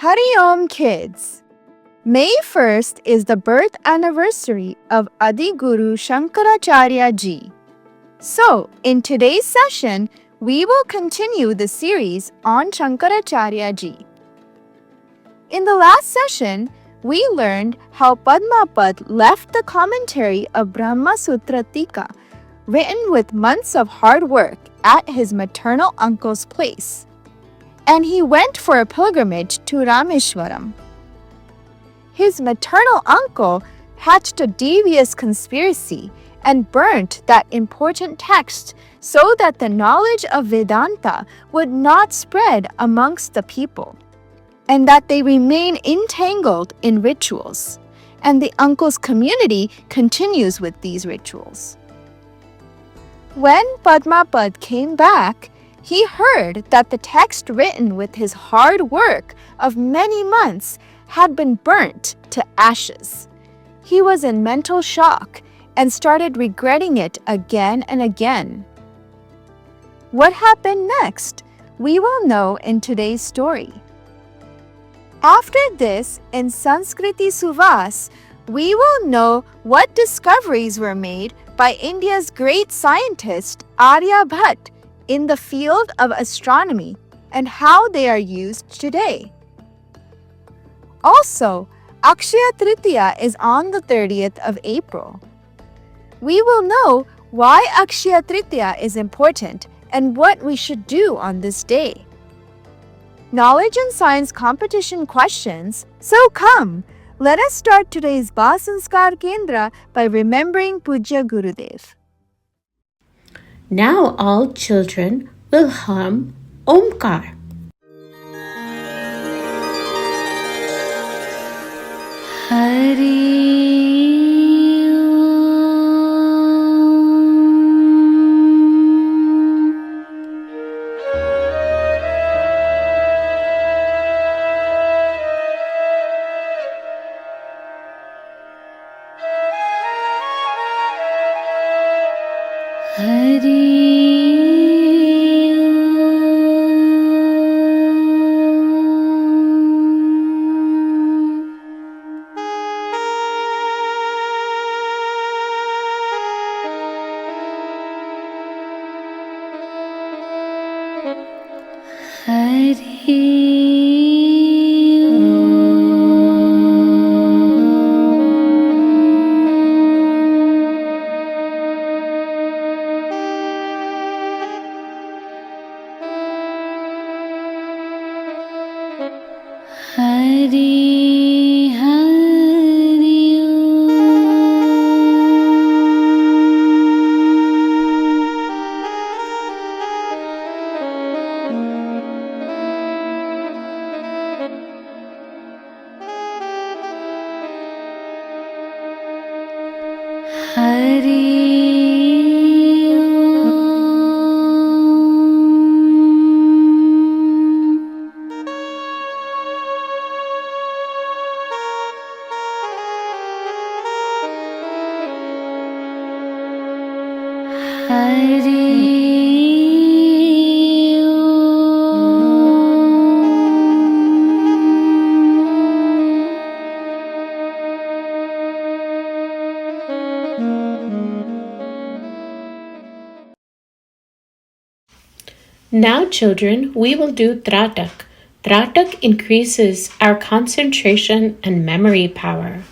Hari Om kids! May 1st is the birth anniversary of Adiguru Shankaracharya ji. So, in today's session, we will continue the series on Shankaracharya ji. In the last session, we learned how Padmapad left the commentary of Brahma Sutra Tika, written with months of hard work, at his maternal uncle's place, and he went for a pilgrimage to Rameshwaram. His maternal uncle hatched a devious conspiracy and burnt that important text so that the knowledge of Vedanta would not spread amongst the people, and that they remain entangled in rituals, and the uncle's community continues with these rituals. When Padmapad came back, he heard that the text written with his hard work of many months had been burnt to ashes. He was in mental shock and started regretting it again and again. What happened next? We will know in today's story. After this, in Sanskriti Suvas, we will know what discoveries were made by India's great scientist Aryabhat in the field of astronomy and how they are used today. Also, Akshaya Tritiya is on the 30th of April. We will know why Akshaya Tritiya is important and what we should do on this day. Knowledge and science competition questions. So come, let us start today's Basanskar Kendra by remembering Pujya Gurudev. Now all children will hum Omkar. Now children, we will do Tratak. Tratak increases our concentration and memory power.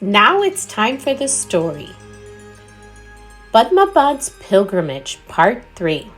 Now it's time for the story. PADMAPAD'S Pilgrimage, Part 3.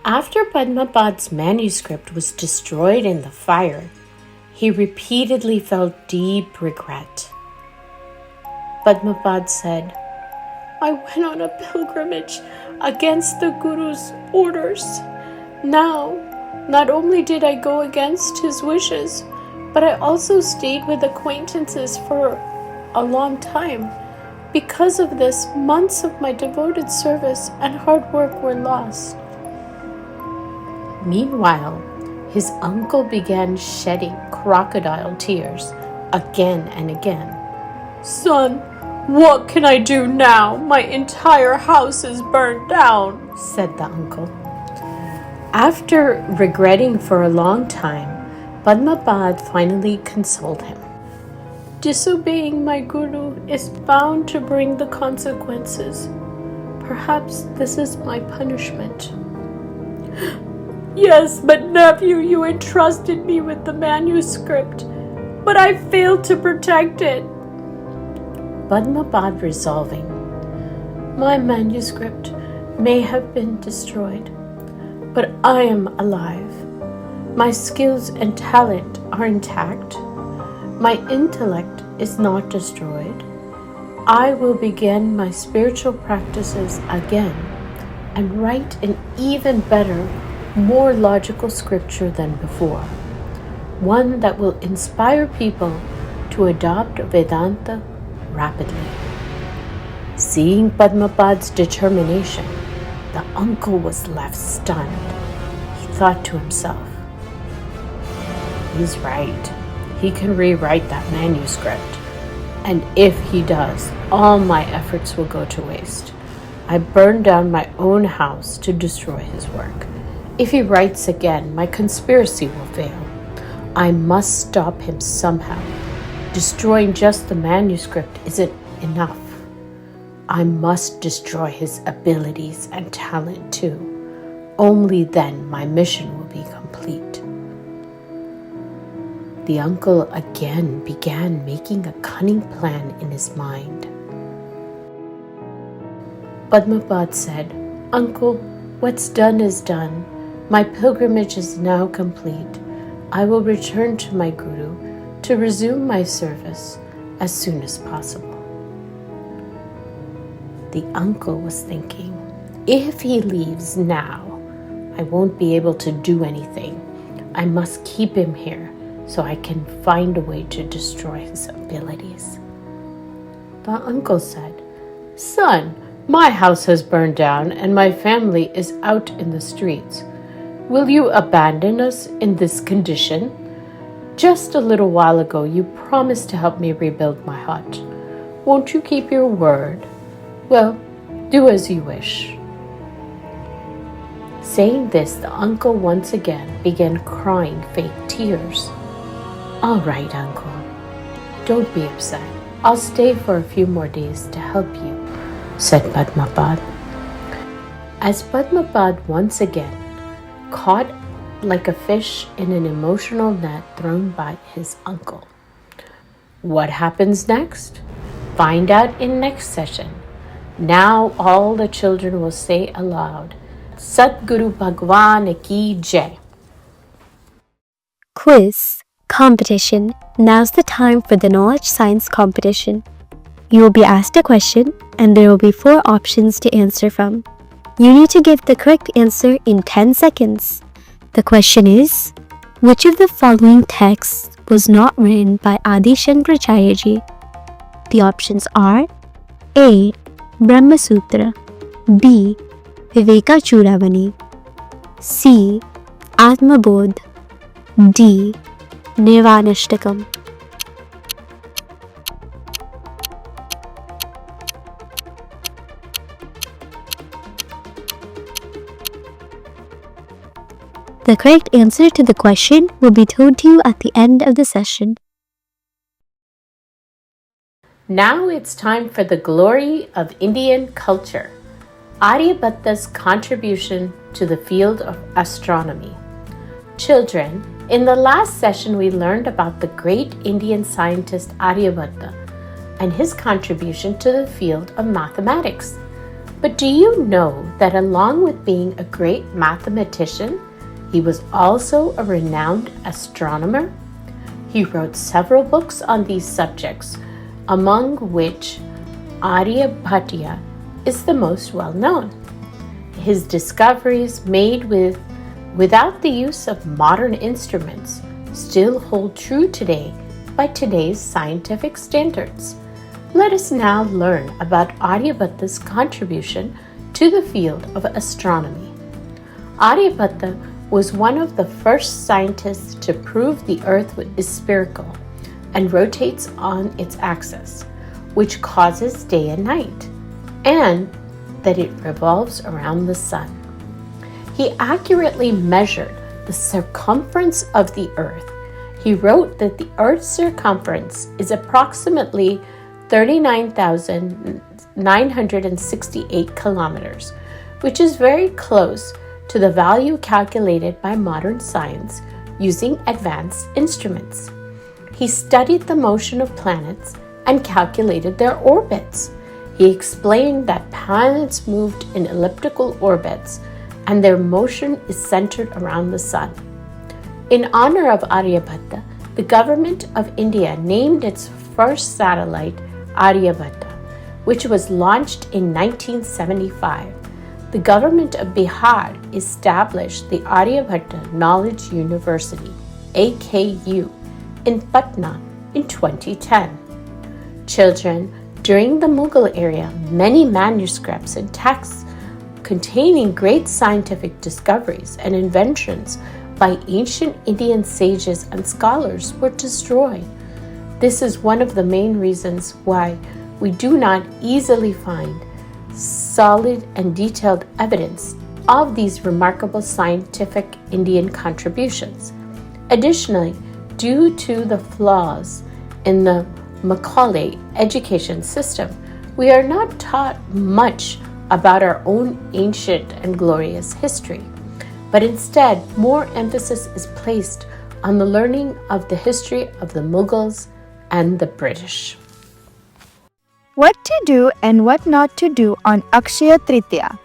After PADMAPAD'S manuscript was destroyed in the fire, he repeatedly felt deep regret. PADMAPAD said, "I went on a pilgrimage against the Guru's orders. Now, not only did I go against his wishes, but I also stayed with acquaintances for a long time. Because of this, months of my devoted service and hard work were lost." Meanwhile, his uncle began shedding crocodile tears again and again. "Son, what can I do now? My entire house is burned down," said the uncle. After regretting for a long time, PADMAPAD finally consoled him. "Disobeying my guru is bound to bring the consequences. Perhaps this is my punishment." "Yes, but nephew, you entrusted me with the manuscript, but I failed to protect it." PADMAPAD resolving, "My manuscript may have been destroyed, but I am alive. My skills and talent are intact. My intellect is not destroyed. I will begin my spiritual practices again and write an even better, more logical scripture than before, one that will inspire people to adopt Vedanta rapidly." Seeing PADMAPAD'S determination, the uncle was left stunned. He thought to himself, "He's right. He can rewrite that manuscript. And if he does, all my efforts will go to waste. I burned down my own house to destroy his work. If he writes again, my conspiracy will fail. I must stop him somehow. Destroying just the manuscript isn't enough. I must destroy his abilities and talent too. Only then my mission will be complete." The uncle again began making a cunning plan in his mind. PADMAPAD said, "Uncle, what's done is done. My pilgrimage is now complete. I will return to my guru to resume my service as soon as possible." The uncle was thinking, if he leaves now, I won't be able to do anything. I must keep him here so I can find a way to destroy his abilities. The uncle said, "Son, my house has burned down and my family is out in the streets. Will you abandon us in this condition? Just a little while ago you promised to help me rebuild my hut. Won't you keep your word? Well, do as you wish." Saying this, the uncle once again began crying fake tears. "All right, uncle. Don't be upset. I'll stay for a few more days to help you," said PADMAPAD. As PADMAPAD once again caught like a fish in an emotional net thrown by his uncle. What happens next? Find out in next session. Now all the children will say aloud, "Satguru Bhagwan Ki Jai." Quiz competition. Now's the time for the knowledge science competition. You will be asked a question and there will be 4 options to answer from. You need to give the correct answer in 10 seconds. The question is, which of the following texts was not written by Adishankaracharya? The options are A. Brahma Sutra, B. Vivekachudamani, C. Atmabodh, D. Nirvanashtakam. The correct answer to the question will be told to you at the end of the session. Now it's time for the glory of Indian culture. Aryabhata's contribution to the field of astronomy. Children, in the last session we learned about the great Indian scientist Aryabhata, and his contribution to the field of mathematics. But do you know that along with being a great mathematician, he was also a renowned astronomer? He wrote several books on these subjects, among which Aryabhatiya is the most well known. His discoveries made without the use of modern instruments still hold true today by today's scientific standards. Let us now learn about Aryabhata's contribution to the field of astronomy. Aryabhata was one of the first scientists to prove the Earth is spherical and rotates on its axis, which causes day and night, and that it revolves around the sun. He accurately measured the circumference of the Earth. He wrote that the Earth's circumference is approximately 39,968 kilometers, which is very close to the value calculated by modern science using advanced instruments. He studied the motion of planets and calculated their orbits. He explained that planets moved in elliptical orbits and their motion is centered around the sun. In honor of Aryabhata, the government of India named its first satellite Aryabhata, which was launched in 1975. The government of Bihar established the Aryabhata Knowledge University, AKU, in Patna in 2010. Children, during the Mughal era, many manuscripts and texts containing great scientific discoveries and inventions by ancient Indian sages and scholars were destroyed. This is one of the main reasons why we do not easily find solid and detailed evidence of these remarkable scientific Indian contributions. Additionally, due to the flaws in the Macaulay education system, we are not taught much about our own ancient and glorious history, but instead more emphasis is placed on the learning of the history of the Mughals and the British. What to do and what not to do on Akshaya Tritiya.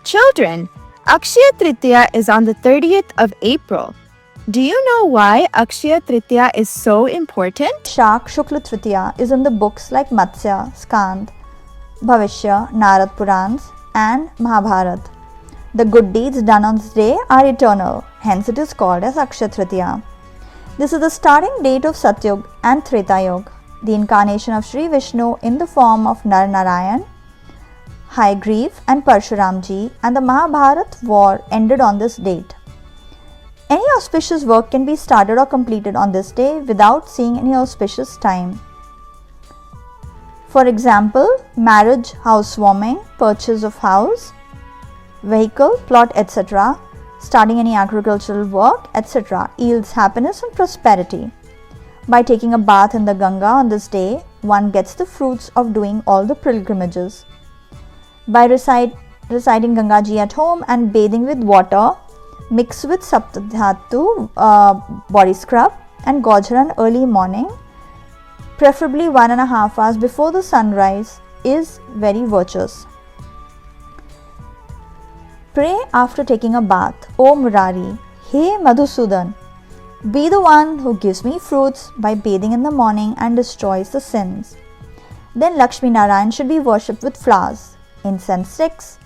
Children, Akshaya Tritiya is on the 30th of April. Do you know why Akshaya Tritiya is so important? Shak Shukla Tritiya is in the books like Matsya, Skand, Bhavishya, Narad Purans and Mahabharat. The good deeds done on this day are eternal, hence it is called as Akshaya Tritiya. This is the starting date of Satyog and Tretayog, the incarnation of Sri Vishnu in the form of Nar Narayan, Hayagriv and Parshuramji, and the Mahabharat war ended on this date. Any auspicious work can be started or completed on this day without seeing any auspicious time. For example, marriage, housewarming, purchase of house, vehicle, plot, etc., starting any agricultural work, etc., yields happiness and prosperity. By taking a bath in the Ganga on this day, one gets the fruits of doing all the pilgrimages. By reciting Gangaji at home and bathing with water, mix with Saptadhatu body scrub and Gojharan early morning, preferably 1.5 hours before the sunrise, is very virtuous. Pray after taking a bath, O Murari, Hey Madhusudan, be the one who gives me fruits by bathing in the morning and destroys the sins. Then Lakshmi Narayan should be worshipped with flowers, incense sticks,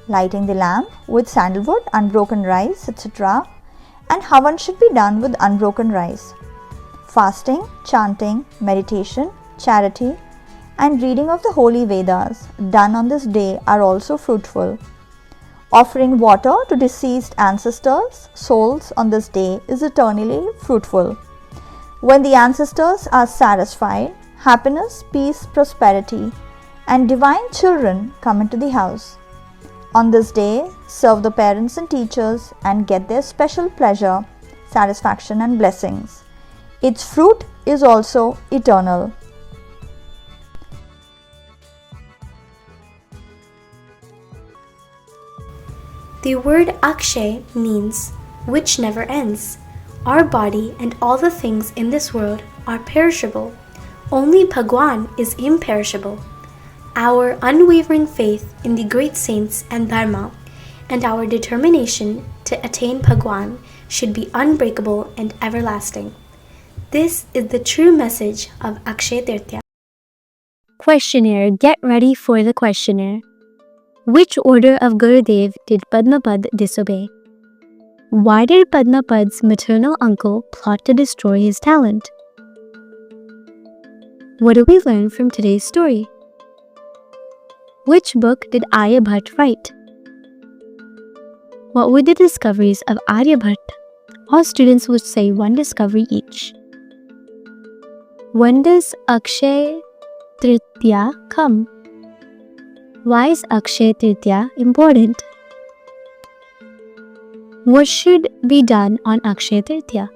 lighting the lamp with sandalwood, unbroken rice, etc. And Havan should be done with unbroken rice. Fasting, chanting, meditation, charity, and reading of the holy Vedas done on this day are also fruitful. Offering water to deceased ancestors' souls on this day is eternally fruitful. When the ancestors are satisfied, happiness, peace, prosperity, and divine children come into the house. On this day, serve the parents and teachers and get their special pleasure, satisfaction, and blessings. Its fruit is also eternal. The word Akshay means which never ends. Our body and all the things in this world are perishable. Only Bhagwan is imperishable. Our unwavering faith in the great saints and dharma and our determination to attain Bhagwan should be unbreakable and everlasting. This is the true message of Akshaya Tritiya. Questionnaire. Get ready for the questionnaire. Which order of Gurudev did Padmapad disobey? Why did Padmapad's maternal uncle plot to destroy his talent? What do we learn from today's story? Which book did Aryabhat write? What were the discoveries of Aryabhat? All students would say one discovery each. When does Akshaya Tritiya come? Why is Akshaya Tritiya important? What should be done on Akshaya Tritiya?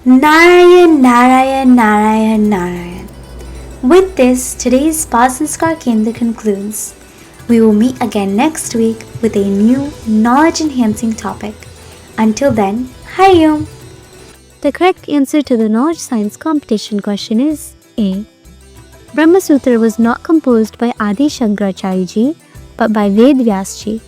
Narayan, Narayan, Narayan, Narayan. With this, today's Sanskar Kendra concludes. We will meet again next week with a new knowledge-enhancing topic. Until then, Hari Om. The correct answer to the knowledge science competition question is A. Brahma Sutra was not composed by Adi Shankaracharya ji, but by Ved Vyas ji.